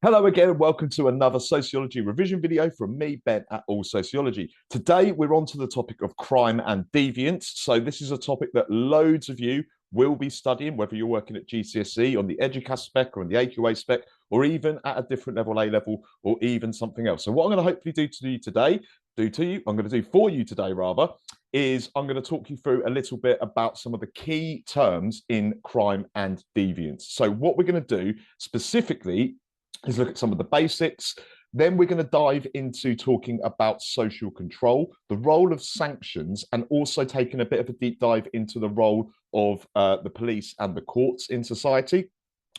Hello again, and welcome to another sociology revision video from me, Ben, at All Sociology. Today, we're on to the topic of crime and deviance. So this is a topic that loads of you will be studying, whether you're working at GCSE on the EDUCAS spec or on the AQA spec, or even at a different level, A level, or even something else. So what I'm going to hopefully do to you today, I'm going to do for you today rather, is I'm going to talk you through a little bit about some of the key terms in crime and deviance. So what we're going to do specifically is look at some of the basics. Then we're going to dive into talking about social control, the role of sanctions, and also taking a bit of a deep dive into the role of the police and the courts in society.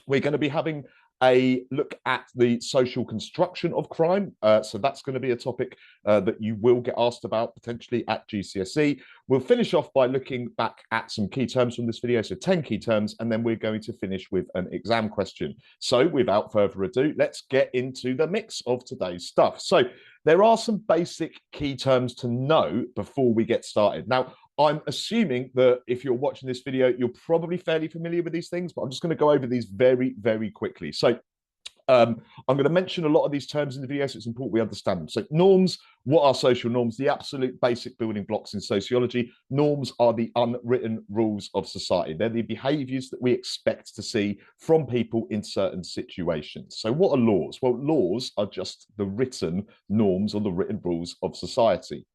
We're going to be having a look at the social construction of crime. So that's going to be a topic that you will get asked about potentially at GCSE. We'll finish off by looking back at some key terms from this video, so 10 key terms, and then we're going to finish with an exam question. So without further ado, let's get into the mix of today's stuff. So there are some basic key terms to know before we get started. Now, I'm assuming that if you're watching this video, you're probably fairly familiar with these things, but I'm just going to go over these very, very quickly. So I'm going to mention a lot of these terms in the video, so it's important we understand them. So norms, what are social norms? The absolute basic building blocks in sociology. Norms are the unwritten rules of society. They're the behaviors that we expect to see from people in certain situations. So what are laws? Well, laws are just the written norms or the written rules of society.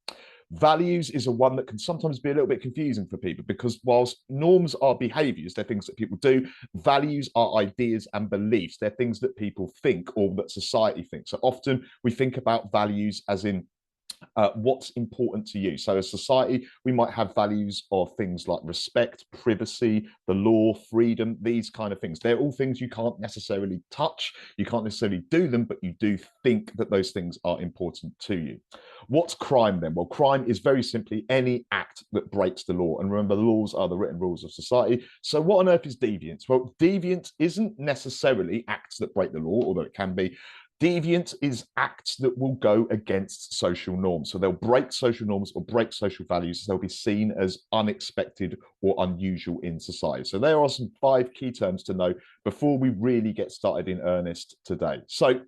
Values is a one that can sometimes be a little bit confusing for people because whilst norms are behaviors, they're things that people do, values are ideas and beliefs. They're things that people think or that society thinks. So often we think about values as in what's important to you. So as society, we might have values of things like respect, privacy, the law, freedom, these kind of things. They're all things you can't necessarily touch. You can't necessarily do them, but you do think that those things are important to you. What's crime then? Well, crime is very simply any act that breaks the law. And remember, the laws are the written rules of society. So what on earth is deviance? Well, deviance isn't necessarily acts that break the law, although it can be. Deviant is acts that will go against social norms. So they'll break social norms or break social values. They'll be seen as unexpected or unusual in society. So there are some 5 key terms to know before we really get started in earnest today. So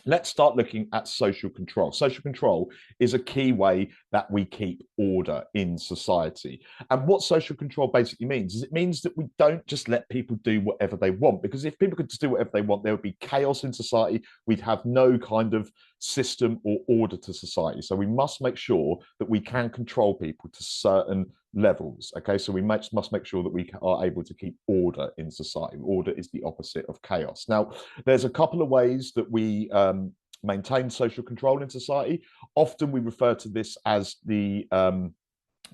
let's start looking at social control. Social control is a key way that we keep order in society. And what social control basically means is it means that we don't just let people do whatever they want, because if people could just do whatever they want, there would be chaos in society. We'd have no kind of system or order to society. So we must make sure that we can control people to certain levels. Okay, so we must make sure that we are able to keep order in society. Order is the opposite of chaos. Now, there's a couple of ways that we maintain social control in society. Often we refer to this as the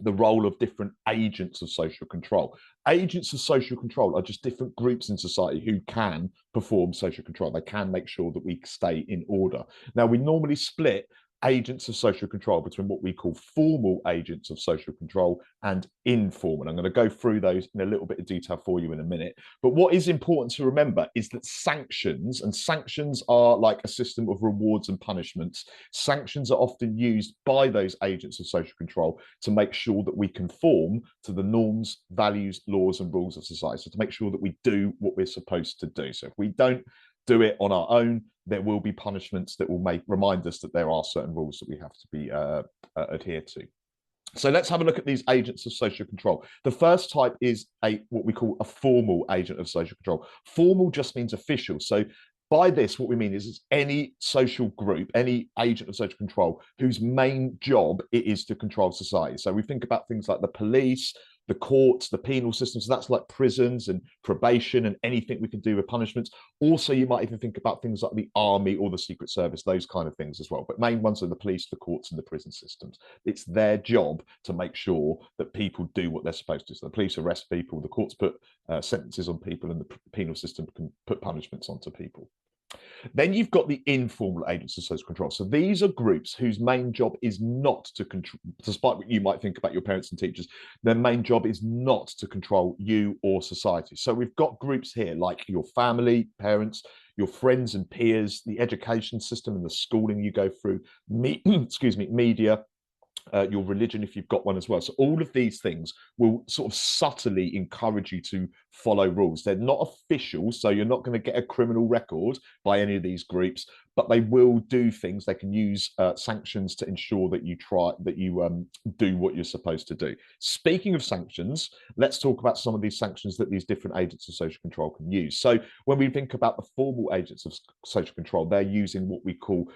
role of different agents of social control. Agents of social control are just different groups in society who can perform social control. They can make sure that we stay in order. Now, we normally split agents of social control between what we call formal agents of social control and informal. I'm going to go through those in a little bit of detail for you in a minute. But what is important to remember is that sanctions, and sanctions are like a system of rewards and punishments. Sanctions are often used by those agents of social control to make sure that we conform to the norms, values, laws, and rules of society. So to make sure that we do what we're supposed to do. So if we don't do it on our own, there will be punishments that will remind us that there are certain rules that we have to be adhere to. So let's have a look at these agents of social control. The first type is what we call a formal agent of social control. Formal just means official. So by this, what we mean is any social group, any agent of social control whose main job it is to control society. So we think about things like the police, the courts, the penal system. So that's like prisons and probation and anything we can do with punishments. Also, you might even think about things like the army or the Secret Service, those kind of things as well. But main ones are the police, the courts, and the prison systems. It's their job to make sure that people do what they're supposed to. So the police arrest people, the courts put sentences on people, and the penal system can put punishments onto people. Then you've got the informal agents of social control. So these are groups whose main job is not to control, despite what you might think about your parents and teachers, their main job is not to control you or society. So we've got groups here like your family, parents, your friends and peers, the education system and the schooling you go through, excuse me, media, your religion if you've got one as well. So all of these things will sort of subtly encourage you to follow rules. They're not official, so you're not going to get a criminal record by any of these groups, but they will do things. They can use sanctions to ensure that you do what you're supposed to do. Speaking of sanctions, let's talk about some of these sanctions that these different agents of social control can use. So when we think about the formal agents of social control, they're using what we call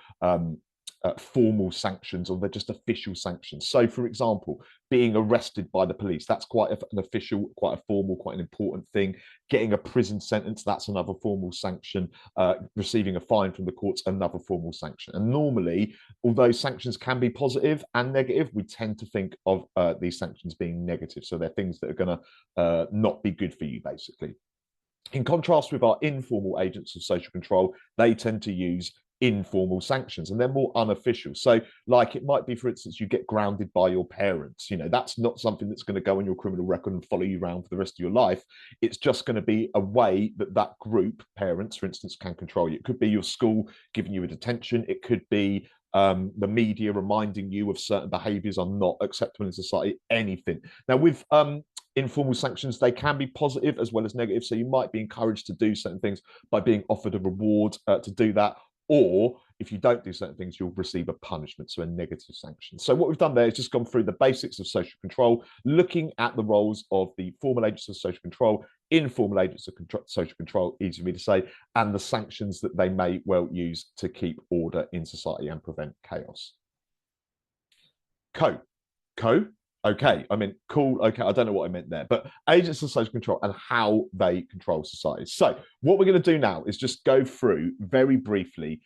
formal sanctions, or they're just official sanctions. So, for example, being arrested by the police, that's quite an official, quite a formal, quite an important thing. Getting a prison sentence, that's another formal sanction. Receiving a fine from the courts, another formal sanction. And normally, although sanctions can be positive and negative, we tend to think of these sanctions being negative. So they're things that are going to not be good for you, basically. In contrast with our informal agents of social control, they tend to use informal sanctions, and they're more unofficial. So like, it might be, for instance, you get grounded by your parents. That's not something that's going to go on your criminal record and follow you around for the rest of your life. It's just going to be a way that that group, parents for instance, can control you. It could be your school giving you a detention. It could be the media reminding you of certain behaviors are not acceptable in society. Anything. Now, with informal sanctions, they can be positive as well as negative. So you might be encouraged to do certain things by being offered a reward to do that. Or if you don't do certain things, you'll receive a punishment, so a negative sanction. So what we've done there is just gone through the basics of social control, looking at the roles of the formal agents of social control, informal agents of social control, easy for me to say, and the sanctions that they may well use to keep order in society and prevent chaos. Co. Okay, I mean, cool. Okay, I don't know what I meant there, but agents of social control and how they control society. So, what we're going to do now is just go through very briefly,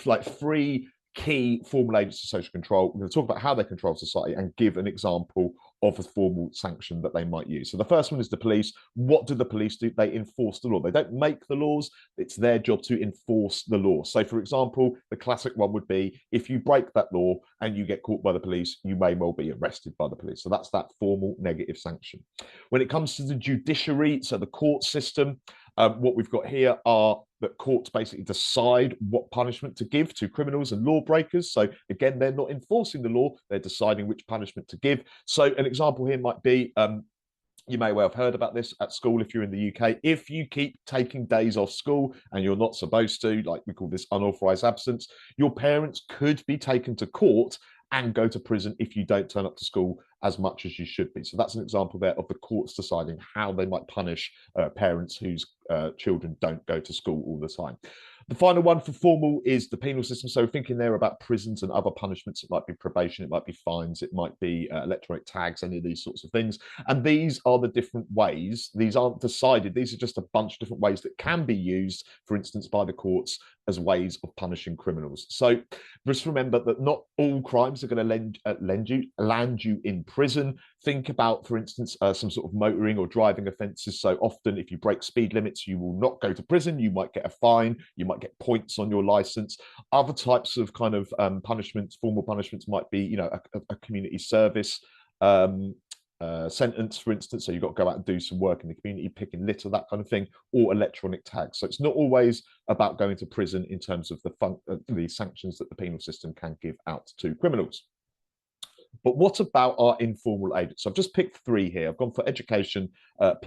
like three key formal agents of social control. We're going to talk about how they control society and give an example of a formal sanction that they might use. So the first one is the police. What do the police do? They enforce the law. They don't make the laws. It's their job to enforce the law. So, for example, the classic one would be, if you break that law and you get caught by the police, you may well be arrested by the police. So that's that formal negative sanction. When it comes to the judiciary, so the court system, what we've got here are that courts basically decide what punishment to give to criminals and lawbreakers. So again, they're not enforcing the law, they're deciding which punishment to give. So an example here might be, you may well have heard about this at school if you're in the UK. If you keep taking days off school and you're not supposed to, like we call this unauthorized absence, your parents could be taken to court and go to prison if you don't turn up to school as much as you should be. So that's an example there of the courts deciding how they might punish parents whose children don't go to school all the time. The final one for formal is the penal system. So thinking there about prisons and other punishments. It might be probation, it might be fines, it might be electronic tags, any of these sorts of things. And these are the different ways. These aren't decided. These are just a bunch of different ways that can be used, for instance, by the courts as ways of punishing criminals. So just remember that not all crimes are going to land you in prison. Think about, for instance, some sort of motoring or driving offences. So often, if you break speed limits, you will not go to prison. You might get a fine. You might get points on your license. Other types of kind of punishments, formal punishments, might be, a community service sentence, for instance. So you've got to go out and do some work in the community, picking litter, that kind of thing, or electronic tags. So it's not always about going to prison in terms of the sanctions that the penal system can give out to criminals. But what about our informal agents? So I've just picked three here. I've gone for education,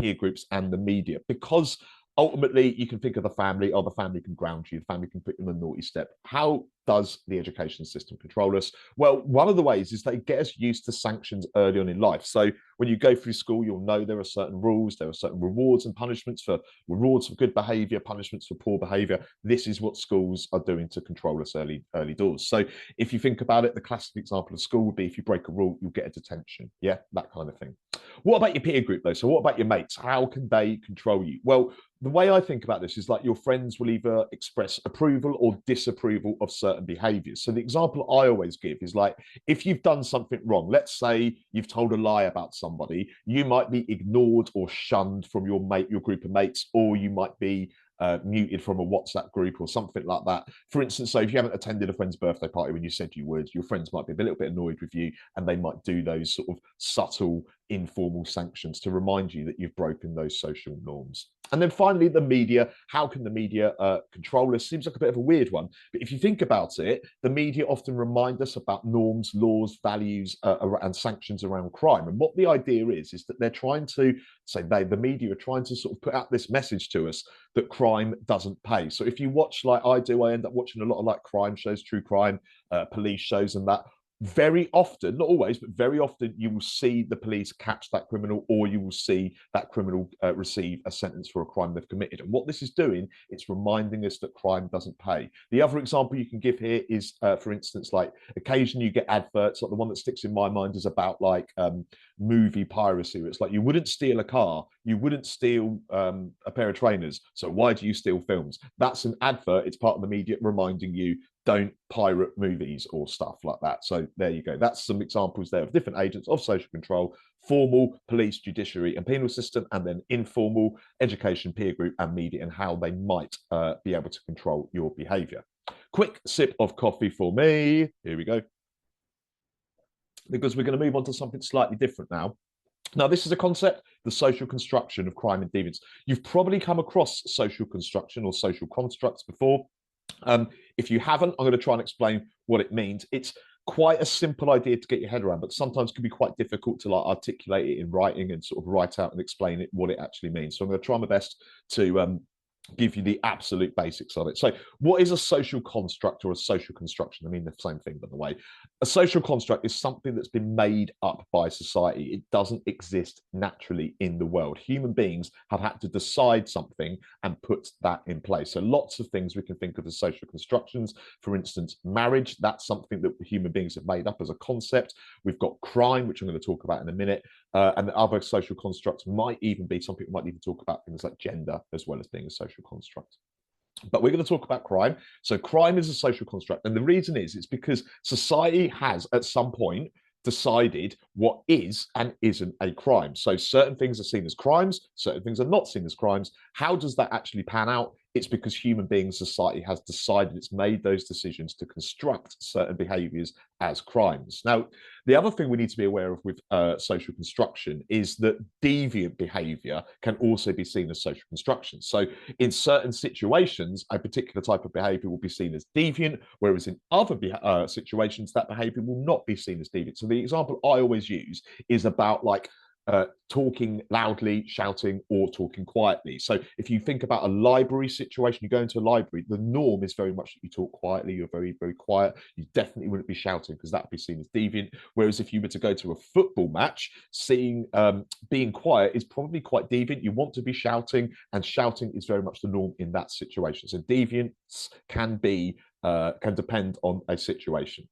peer groups, and the media, because ultimately you can think of the family. The family can ground you. The family can put you on the naughty step. How does the education system control us? Well, one of the ways is they get us used to sanctions early on in life. So when you go through school, you'll know there are certain rules, there are certain rewards and punishments. For rewards for good behavior, punishments for poor behavior. This is what schools are doing to control us early doors. So if you think about it, the classic example of school would be, if you break a rule, you'll get a detention. Yeah, that kind of thing. What about your peer group, though? So what about your mates? How can they control you? Well, the way I think about this is like, your friends will either express approval or disapproval of certain behaviors. So the example I always give is, like, if you've done something wrong, let's say you've told a lie about somebody, you might be ignored or shunned from your group of mates, or you might be muted from a WhatsApp group or something like that. For instance, so if you haven't attended a friend's birthday party when you said you would, your friends might be a little bit annoyed with you, and they might do those sort of subtle, informal sanctions to remind you that you've broken those social norms. And then finally, the media. How can the media control us? Seems like a bit of a weird one. But if you think about it, the media often remind us about norms, laws, values, and sanctions around crime. And what the idea is that they're trying to say, the media are trying to sort of put out this message to us that crime doesn't pay. So if you watch like I do, I end up watching a lot of like crime shows, true crime, police shows, and that very often, not always, but very often, you will see the police catch that criminal, or you will see that criminal receive a sentence for a crime they've committed. And what this is doing, it's reminding us that crime doesn't pay. The other example you can give here is, for instance, like occasionally you get adverts, like the one that sticks in my mind is about like movie piracy. It's like you wouldn't steal a car, you wouldn't steal a pair of trainers. So why do you steal films? That's an advert. It's part of the media reminding you don't pirate movies or stuff like that. So there you go. That's some examples there of different agents of social control: formal, police, judiciary, and penal system, and then informal, education, peer group, and media, and how they might be able to control your behavior. Quick sip of coffee for me. Here we go. Because we're going to move on to something slightly different now. Now, this is a concept, the social construction of crime and deviance. You've probably come across social construction or social constructs before. If you haven't, I'm going to try and explain what it means. It's quite a simple idea to get your head around, but sometimes can be quite difficult to like articulate it in writing and sort of write out and explain it, what it actually means. So I'm going to try my best to give you the absolute basics of it. So what is a social construct or a social construction? I mean, the same thing, by the way. A social construct is something that's been made up by society. It doesn't exist naturally in the world. Human beings have had to decide something and put that in place. So lots of things we can think of as social constructions. For instance, marriage, that's something that human beings have made up as a concept. We've got crime, which I'm going to talk about in a minute. And the other social constructs might even be, some people might even talk about things like gender as well as being a social construct. But we're going to talk about crime. So crime is a social construct. And the reason is, it's because society has at some point decided what is and isn't a crime. So certain things are seen as crimes, certain things are not seen as crimes. How does that actually pan out? It's because human beings, society has decided, it's made those decisions to construct certain behaviors as crimes. Now, the other thing we need to be aware of with social construction is that deviant behavior can also be seen as social construction. So in certain situations, a particular type of behavior will be seen as deviant, whereas in other situations, that behavior will not be seen as deviant. So the example I always use is about like talking loudly, shouting, or talking quietly. So if you think about a library situation, you go into a library, the norm is very much that you talk quietly, you're very, very quiet. You definitely wouldn't be shouting because that would be seen as deviant. Whereas if you were to go to a football match, being quiet is probably quite deviant. You want to be shouting, and shouting is very much the norm in that situation. So deviance can depend on a situation.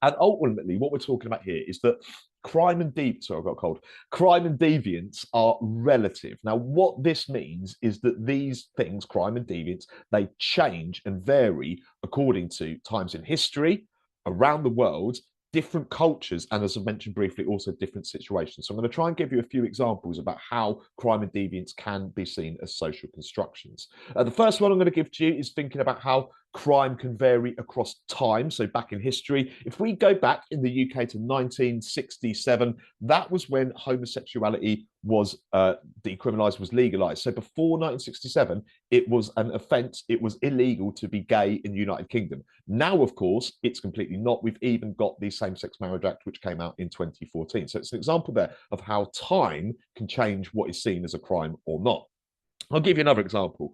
And ultimately, what we're talking about here is that crime and sorry, I got cold. Crime and deviance are relative. Now, what this means is that these things, crime and deviance, they change and vary according to times in history, around the world, different cultures, and as I mentioned briefly, also different situations. So I'm going to try and give you a few examples about how crime and deviance can be seen as social constructions. The first one I'm going to give to you is thinking about how crime can vary across time. So back in history, if we go back in the UK to 1967, that was when homosexuality was decriminalized, was legalized. So before 1967, it was an offense. It was illegal to be gay in the United Kingdom. Now, of course, it's completely not. We've even got the Same-Sex Marriage Act, which came out in 2014. So it's an example there of how time can change what is seen as a crime or not. I'll give you another example.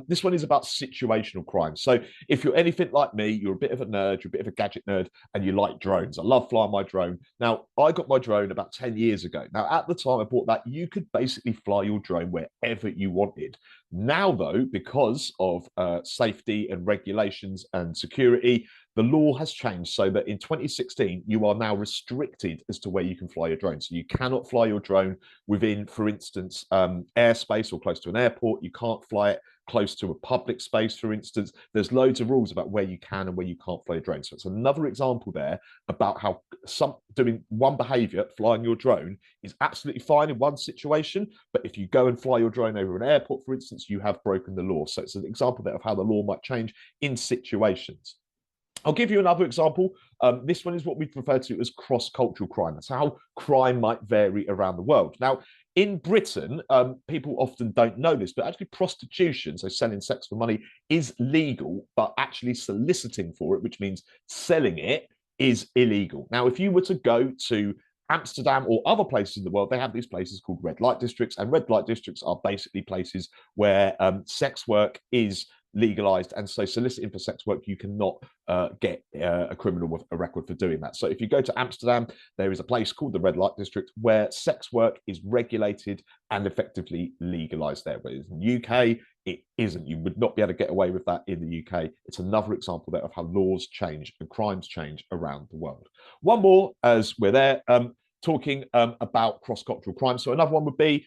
This one is about situational crime. So if you're anything like me, you're a bit of a nerd, you're a bit of a gadget nerd, and you like drones. I love flying my drone. Now, I got my drone about 10 years ago. Now, at the time I bought that, you could basically fly your drone wherever you wanted. Now, though, because of safety and regulations and security, the law has changed so that in 2016, you are now restricted as to where you can fly your drone. So you cannot fly your drone within, for instance, airspace or close to an airport. You can't fly it close to a public space, for instance. There's loads of rules about where you can and where you can't fly a drone. So it's another example there about how doing one behavior, flying your drone, is absolutely fine in one situation. But if you go and fly your drone over an airport, for instance, you have broken the law. So it's an example there of how the law might change in situations. I'll give you another example. This one is what we refer to as cross-cultural crime. That's how crime might vary around the world. Now, In Britain, people often don't know this, but actually prostitution, so selling sex for money, is legal, but actually soliciting for it, which means selling it, is illegal. Now, if you were to go to Amsterdam or other places in the world, they have these places called red light districts, and red light districts are basically places where sex work is legalized, and so soliciting for sex work, you cannot get a criminal with a record for doing that. So if you go to Amsterdam, there is a place called the red light district where sex work is regulated and effectively legalized there. But in the UK, it isn't. You would not be able to get away with that in the UK. It's another example there of how laws change and crimes change around the world. One more as we're there. Talking about cross-cultural crime. So another one would be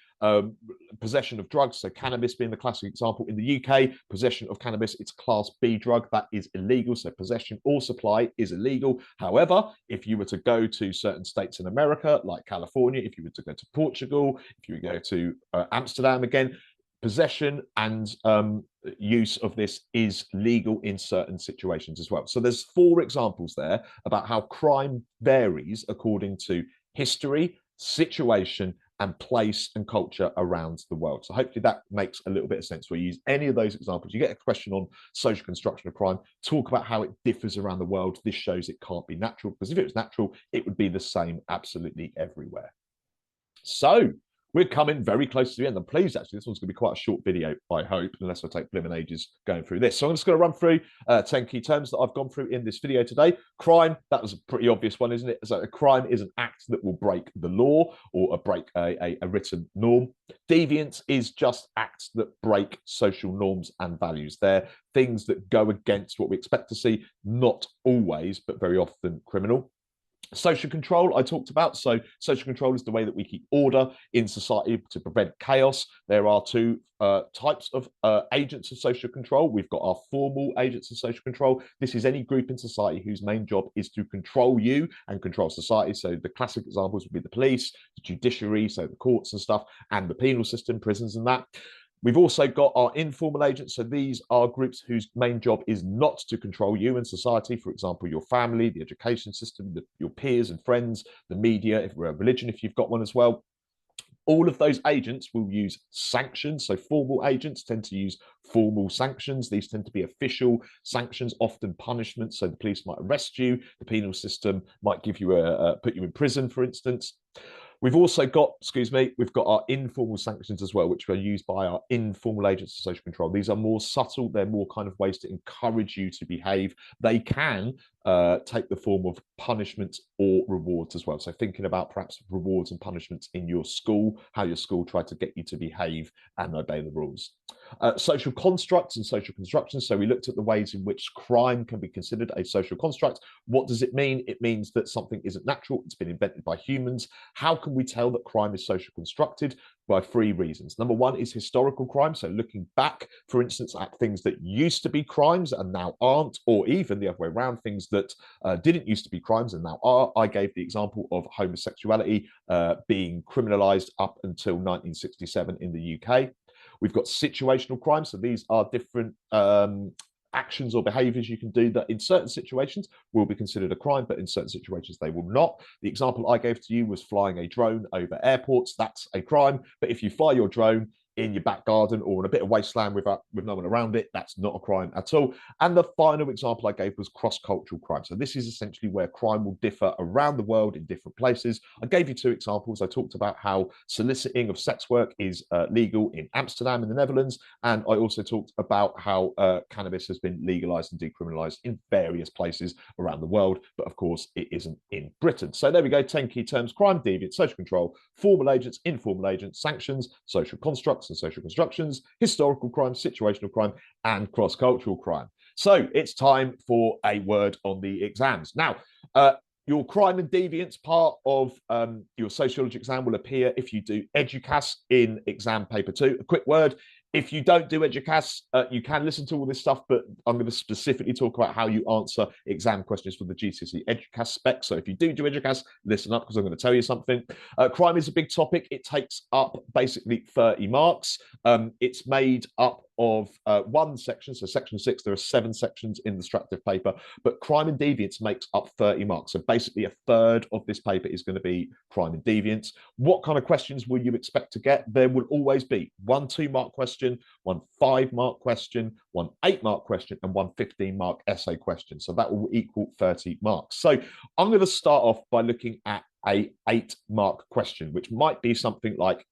possession of drugs. So cannabis being the classic example. In the UK, possession of cannabis, it's Class B drug. That is illegal. So possession or supply is illegal. However, if you were to go to certain states in America, like California, if you were to go to Portugal, if you would go to Amsterdam again, possession and use of this is legal in certain situations as well. So there's 4 examples there about how crime varies according to history, situation, and place and culture around the world. So hopefully that makes a little bit of sense. We use any of those examples. You get a question on social construction of crime, talk about how it differs around the world. This shows it can't be natural, because if it was natural, it would be the same absolutely everywhere. So we're coming very close to the end. I'm pleased, actually. This one's going to be quite a short video, I hope, unless I take blimmin' ages going through this. So I'm just going to run through 10 key terms that I've gone through in this video today. Crime, that was a pretty obvious one, isn't it? So a crime is an act that will break the law or break a written norm. Deviance is just acts that break social norms and values. They're things that go against what we expect to see, not always, but very often criminal. Social control, I talked about. So social control is the way that we keep order in society to prevent chaos. There are 2 types of agents of social control. We've got our formal agents of social control. This is any group in society whose main job is to control you and control society. So the classic examples would be the police, the judiciary, so the courts and stuff, and the penal system, prisons and that. We've also got our informal agents. So these are groups whose main job is not to control you and society. For example, your family, the education system, your peers and friends, the media, if we're a religion, if you've got one as well. All of those agents will use sanctions. So formal agents tend to use formal sanctions. These tend to be official sanctions, often punishments. So the police might arrest you. The penal system might give you put you in prison, for instance. We've also got, we've got our informal sanctions as well, which are used by our informal agents of social control. These are more subtle. They're more kind of ways to encourage you to behave. They can take the form of punishments or rewards as well. So thinking about perhaps rewards and punishments in your school, how your school tried to get you to behave and obey the rules. Social constructs and social constructions. So we looked at the ways in which crime can be considered a social construct. What does it mean? It means that something isn't natural. It's been invented by humans. How can we tell that crime is social constructed? By 3 reasons. Number 1 is historical crime. So looking back, for instance, at things that used to be crimes and now aren't, or even the other way around, things that didn't used to be crimes and now are. I gave the example of homosexuality being criminalized up until 1967 in the UK. We've got situational crime. So these are different actions or behaviors you can do that in certain situations will be considered a crime, but in certain situations they will not. The example I gave to you was flying a drone over airports. That's a crime. But if you fly your drone in your back garden or in a bit of wasteland with no one around it, that's not a crime at all. And the final example I gave was cross-cultural crime. So this is essentially where crime will differ around the world in different places. I gave you 2 examples. I talked about how soliciting of sex work is legal in Amsterdam in the Netherlands. And I also talked about how cannabis has been legalized and decriminalized in various places around the world. But of course, it isn't in Britain. So there we go, 10 key terms: crime, deviance, social control, formal agents, informal agents, sanctions, social constructs and social constructions, historical crime, situational crime, and cross-cultural crime. So it's time for a word on the exams. Now, your crime and deviance part of your sociology exam will appear if you do EDUCAS in exam paper 2. A quick word: if you don't do EDUCAS, you can listen to all this stuff, but I'm going to specifically talk about how you answer exam questions for the GCSE EDUCAS spec. So if you do EDUCAS, listen up, because I'm going to tell you something. Crime is a big topic. It takes up basically 30 marks. It's made up of one section. So section 6, there are 7 sections in the structive paper, but crime and deviance makes up 30 marks. So basically a third of this paper is going to be crime and deviance. What kind of questions will you expect to get? There will always be one 2-mark question, one 5-mark question, one 8-mark question, and one 15-mark essay question. So that will equal 30 marks. So I'm going to start off by looking at a 8-mark question, which might be something like,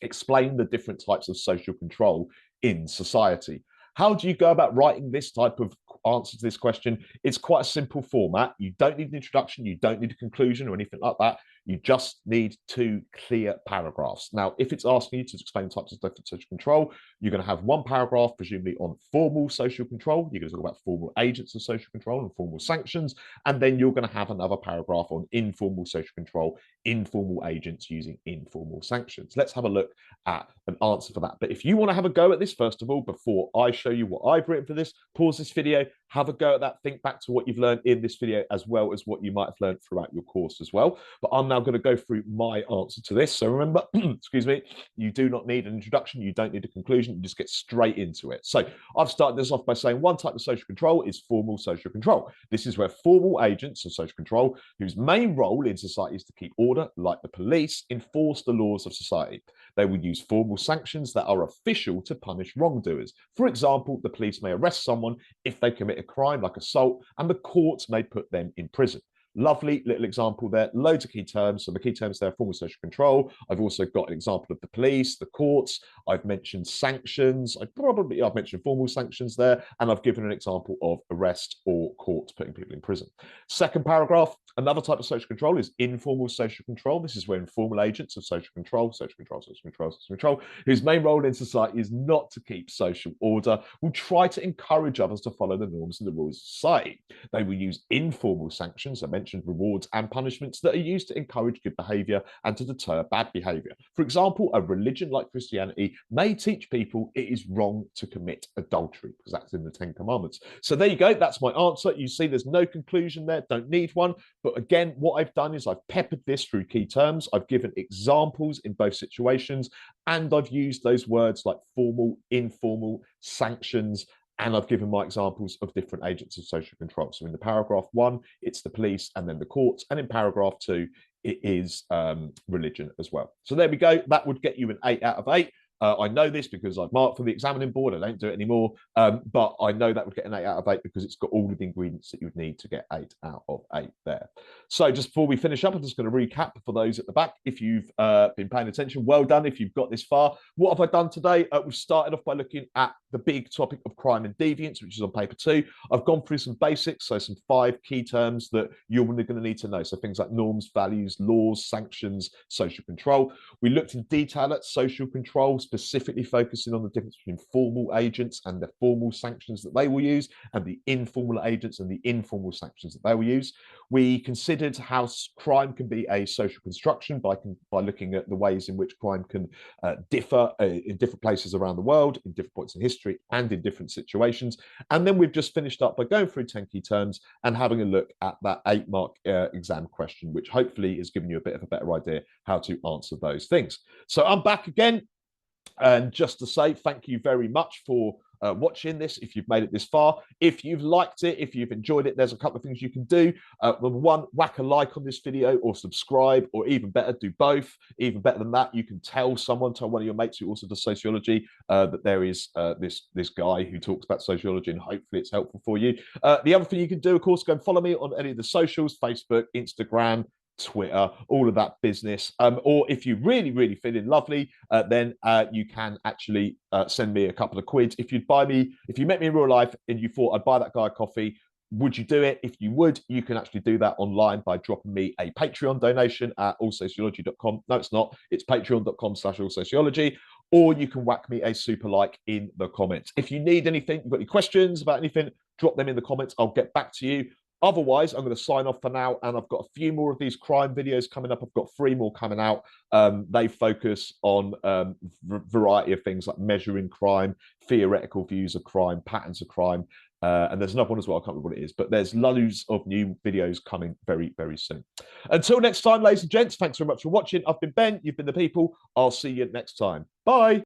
explain the different types of social control in society. How do you go about writing this type of answer to this question? It's quite a simple format. You don't need an introduction, you don't need a conclusion or anything like that. You just need 2 clear paragraphs. Now, if it's asking you to explain types of different social control, you're going to have 1 paragraph, presumably on formal social control. You're going to talk about formal agents of social control and formal sanctions. And then you're going to have another paragraph on informal social control, informal agents using informal sanctions. Let's have a look at an answer for that. But if you want to have a go at this, first of all, before I show you what I've written for this, pause this video, have a go at that, think back to what you've learned in this video, as well as what you might have learned throughout your course as well. But I'm now going to go through my answer to this. So remember, excuse me, you do not need an introduction, you don't need a conclusion, you just get straight into it. So I've started this off by saying one type of social control is formal social control. This is where formal agents of social control, whose main role in society is to keep order, like the police, enforce the laws of society. They will use formal sanctions that are official to punish wrongdoers. For example, the police may arrest someone if they commit a crime like assault, and the courts may put them in prison. Lovely little example there, loads of key terms. So the key terms there, formal social control. I've also got an example of the police, the courts. I've mentioned sanctions. I've mentioned formal sanctions there, and I've given an example of arrest or courts putting people in prison. Second paragraph, another type of social control is informal social control. This is where informal agents of social control, whose main role in society is not to keep social order, will try to encourage others to follow the norms and the rules of society. They will use informal sanctions, I mentioned rewards and punishments, that are used to encourage good behavior and to deter bad behavior. For example, a religion like Christianity may teach people it is wrong to commit adultery, because that's in the 10 Commandments. So there you go, that's my answer. You see there's no conclusion there, don't need one. But again, what I've done is I've peppered this through key terms. I've given examples in both situations, and I've used those words like formal, informal, sanctions, and I've given my examples of different agents of social control. So in the paragraph 1, it's the police and then the courts. And in paragraph 2, it is religion as well. So there we go. That would get you an 8 out of 8. I know this because I've marked for the examining board. I don't do it anymore, but I know that would get an 8 out of 8 because it's got all of the ingredients that you would need to get 8 out of 8 there. So just before we finish up, I'm just going to recap for those at the back. If you've been paying attention, well done. If you've got this far, what have I done today? We've started off by looking at the big topic of crime and deviance, which is on paper 2. I've gone through some basics, so some 5 key terms that you're going to need to know. So things like norms, values, laws, sanctions, social control. We looked in detail at social control, specifically focusing on the difference between formal agents and the formal sanctions that they will use, and the informal agents and the informal sanctions that they will use. We considered how crime can be a social construction by looking at the ways in which crime can differ in different places around the world, in different points in history, and in different situations. And then we've just finished up by going through 10 key terms and having a look at that 8-mark exam question, which hopefully has given you a bit of a better idea how to answer those things. So I'm back again. And just to say thank you very much for watching this, if you've made it this far. If you've liked it, if you've enjoyed it, there's a couple of things you can do. Number 1, whack a like on this video, or subscribe, or even better, do both. Even better than that, you can tell one of your mates who also does sociology that there is this guy who talks about sociology, and hopefully it's helpful for you. The other thing you can do, of course, go and follow me on any of the socials, Facebook, Instagram, Twitter, all of that business. Or if you really feeling lovely, then you can actually send me a couple of quid. If you met me in real life and you thought I'd buy that guy a coffee, would you do it? If you would, you can actually do that online by dropping me a Patreon donation at allsociology.com. No, it's not. It's patreon.com/allsociology. Or you can whack me a super like in the comments. If you need anything, you've got any questions about anything, drop them in the comments. I'll get back to you. Otherwise, I'm going to sign off for now, and I've got a few more of these crime videos coming up. I've got 3 more coming out. They focus on a variety of things like measuring crime, theoretical views of crime, patterns of crime, and there's another one as well. I can't remember what it is, but there's loads of new videos coming very soon. Until next time, ladies and gents, thanks very much for watching. I've been Ben, you've been the people. I'll see you next time. Bye.